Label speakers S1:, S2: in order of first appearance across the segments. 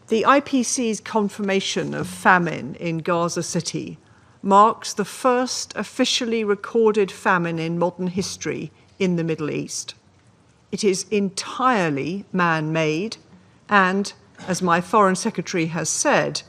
S1: The IPC's confirmation of famine in Gaza City marks the first officially recorded famine in modern history in the Middle East. It is entirely man-made and, as my Foreign Secretary has said,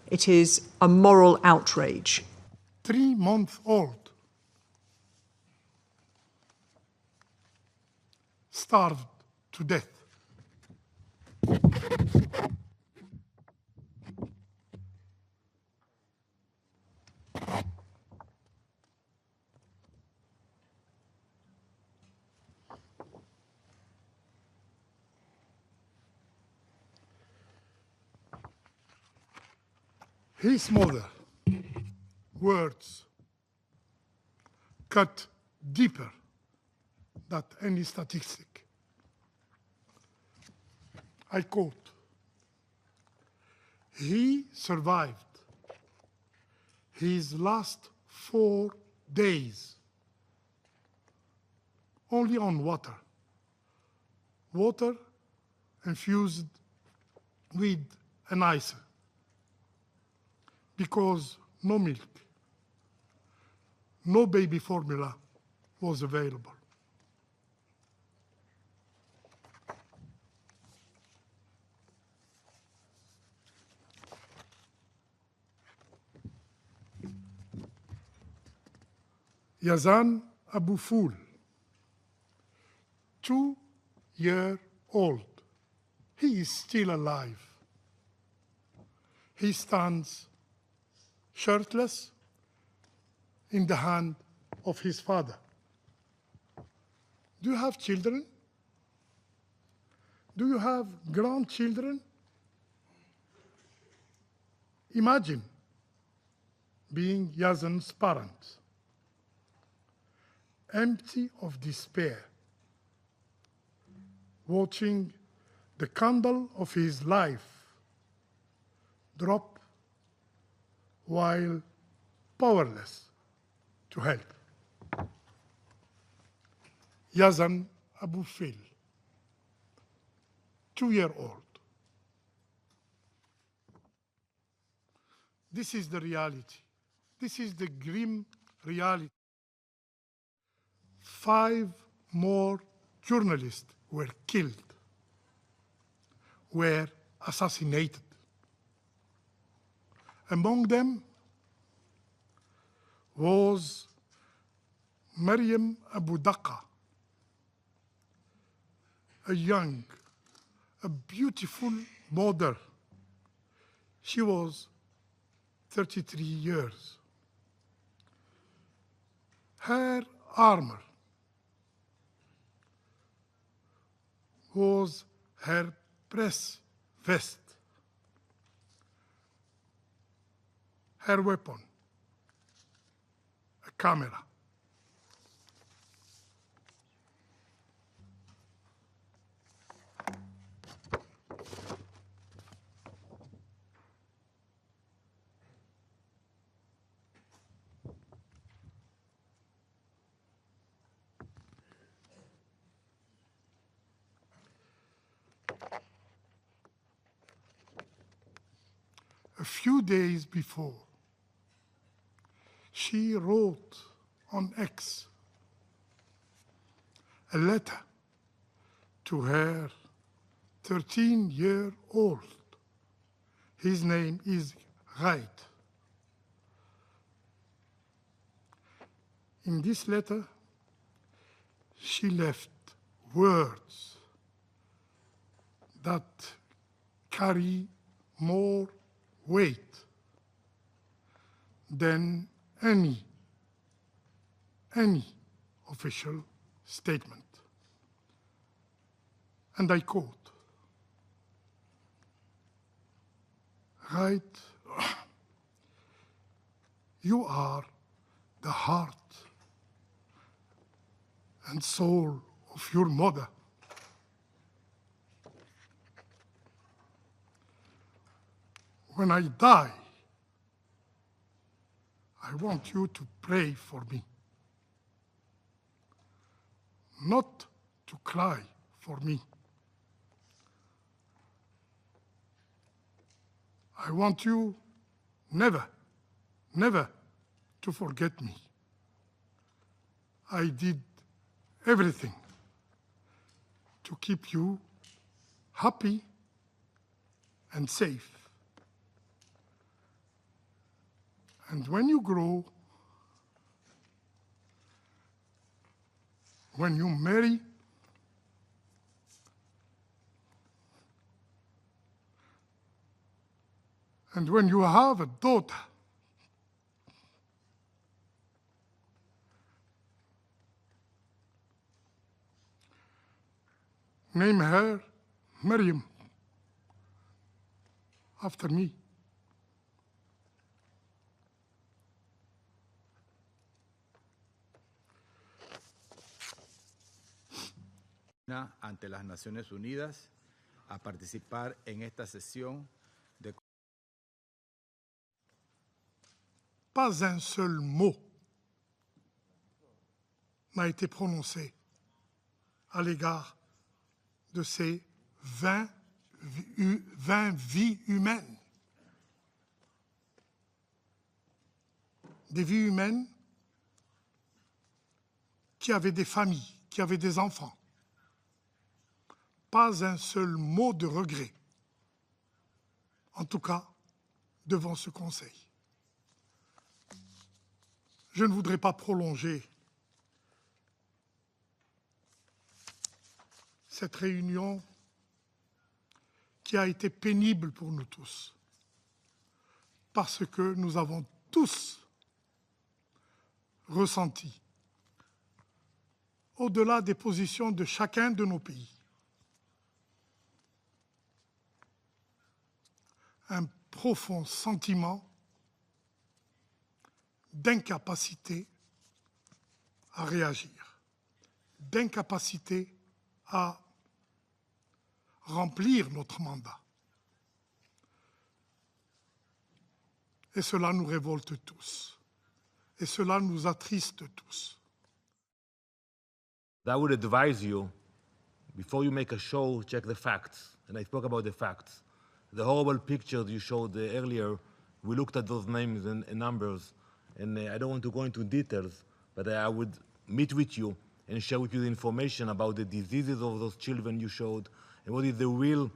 S1: it is a moral outrage.
S2: 3-month-old starved to death. His mother, words cut deeper than any statistic. I quote, "He survived his last 4 days only on water infused with an ice, because no milk, no baby formula was available." Yazan Abu Ful, 2-year-old. He is still alive. He stands shirtless in the hand of his father. Do you have children? Do you have grandchildren? Imagine being Yazan's parents, empty of despair, watching the candle of his life drop while powerless to help. Yazan Abu Fil, 2-year-old. This is the reality. This is the grim reality. 5 more journalists were killed, were assassinated. Among them was Mariam Abu Dagga, a beautiful mother. She was 33 years. Her armor was her press vest. Her weapon, a camera. A few days before, she wrote on X a letter to her 13-year-old. His name is Yahya. In this letter, she left words that carry more weight than any official statement. And I quote, "Right, you are the heart and soul of your mother. When I die, I want you to pray for me, not to cry for me. I want you never, never to forget me. I did everything to keep you happy and safe. And when you grow, when you marry, and when you have a daughter, name her Mariam after me.
S3: Ante las Naciones Unidas a participar en esta sesión de...
S2: Pas un seul mot n'a été prononcé à l'égard de ces 20 vies humaines. Des vies humaines qui avaient des familles, qui avaient des enfants. Pas un seul mot de regret, en tout cas devant ce Conseil. Je ne voudrais pas prolonger cette réunion qui a été pénible pour nous tous, parce que nous avons tous ressenti, au-delà des positions de chacun de nos pays, un profond sentiment d'incapacité à réagir, d'incapacité à remplir notre mandat. Et cela nous révolte tous. Et cela nous attriste tous.
S4: I would advise you, before you make a show, check the facts. And I spoke about the facts. The horrible pictures you showed earlier, we looked at those names and numbers, and I don't want to go into details, but I would meet with you and share with you the information about the diseases of those children you showed, and what is the real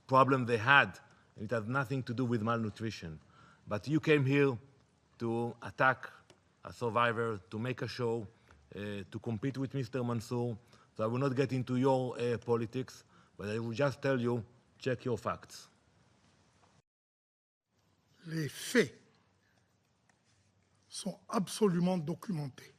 S4: problem they had. It has nothing to do with malnutrition. But you came here to attack a survivor, to make a show, to compete with Mr. Mansour. So I will not get into your politics, but I will just tell you, check your facts.
S2: Les faits sont absolument documentés.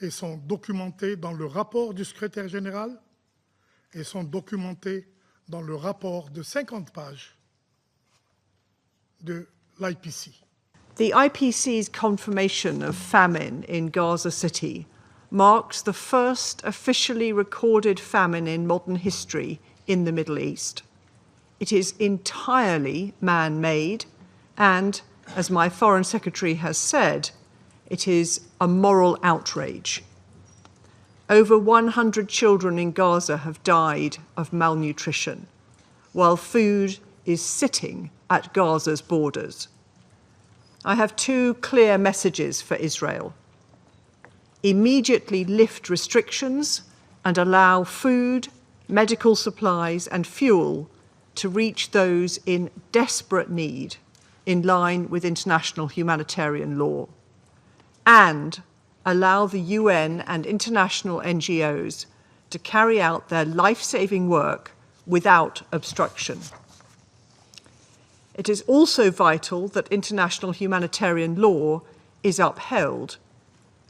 S2: Et sont documentés dans le rapport du secrétaire général et sont documentés dans le rapport de 50 pages de l'IPC.
S1: The IPC's confirmation of famine in Gaza City marks the first officially recorded famine in modern history in the Middle East. It is entirely man-made and, as my Foreign Secretary has said, it is a moral outrage. Over 100 children in Gaza have died of malnutrition, while food is sitting at Gaza's borders. I have two clear messages for Israel. Immediately lift restrictions and allow food, medical supplies and fuel to reach those in desperate need in line with international humanitarian law. And allow the UN and international NGOs to carry out their life-saving work without obstruction. It is also vital that international humanitarian law is upheld.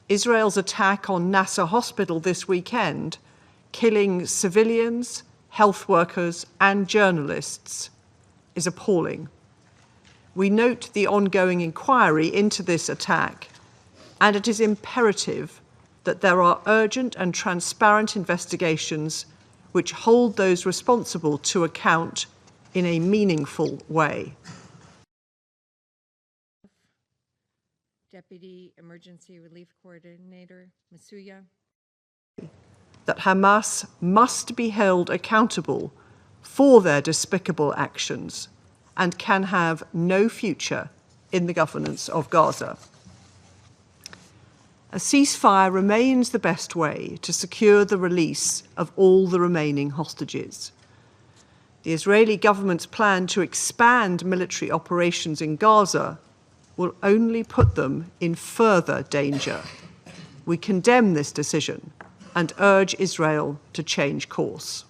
S1: Israel's attack on Nasser hospital this weekend, killing civilians, health workers and journalists, is appalling. We note the ongoing inquiry into this attack, and it is imperative that there are urgent and transparent investigations which hold those responsible to account in a meaningful way.
S5: Deputy Emergency Relief Coordinator, Masuya.
S1: That Hamas must be held accountable for their despicable actions and can have no future in the governance of Gaza. A ceasefire remains the best way to secure the release of all the remaining hostages. The Israeli government's plan to expand military operations in Gaza will only put them in further danger. We condemn this decision and urge Israel to change course.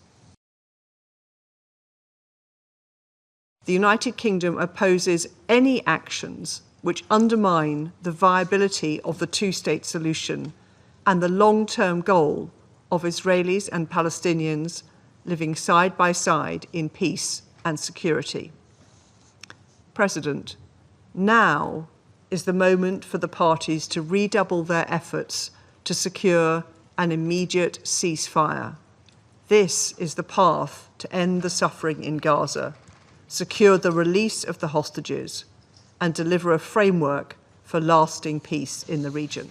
S1: The United Kingdom opposes any actions which undermine the viability of the two-state solution and the long-term goal of Israelis and Palestinians living side by side in peace and security. President, now is the moment for the parties to redouble their efforts to secure an immediate ceasefire. This is the path to end the suffering in Gaza, secure the release of the hostages, and deliver a framework for lasting peace in the region.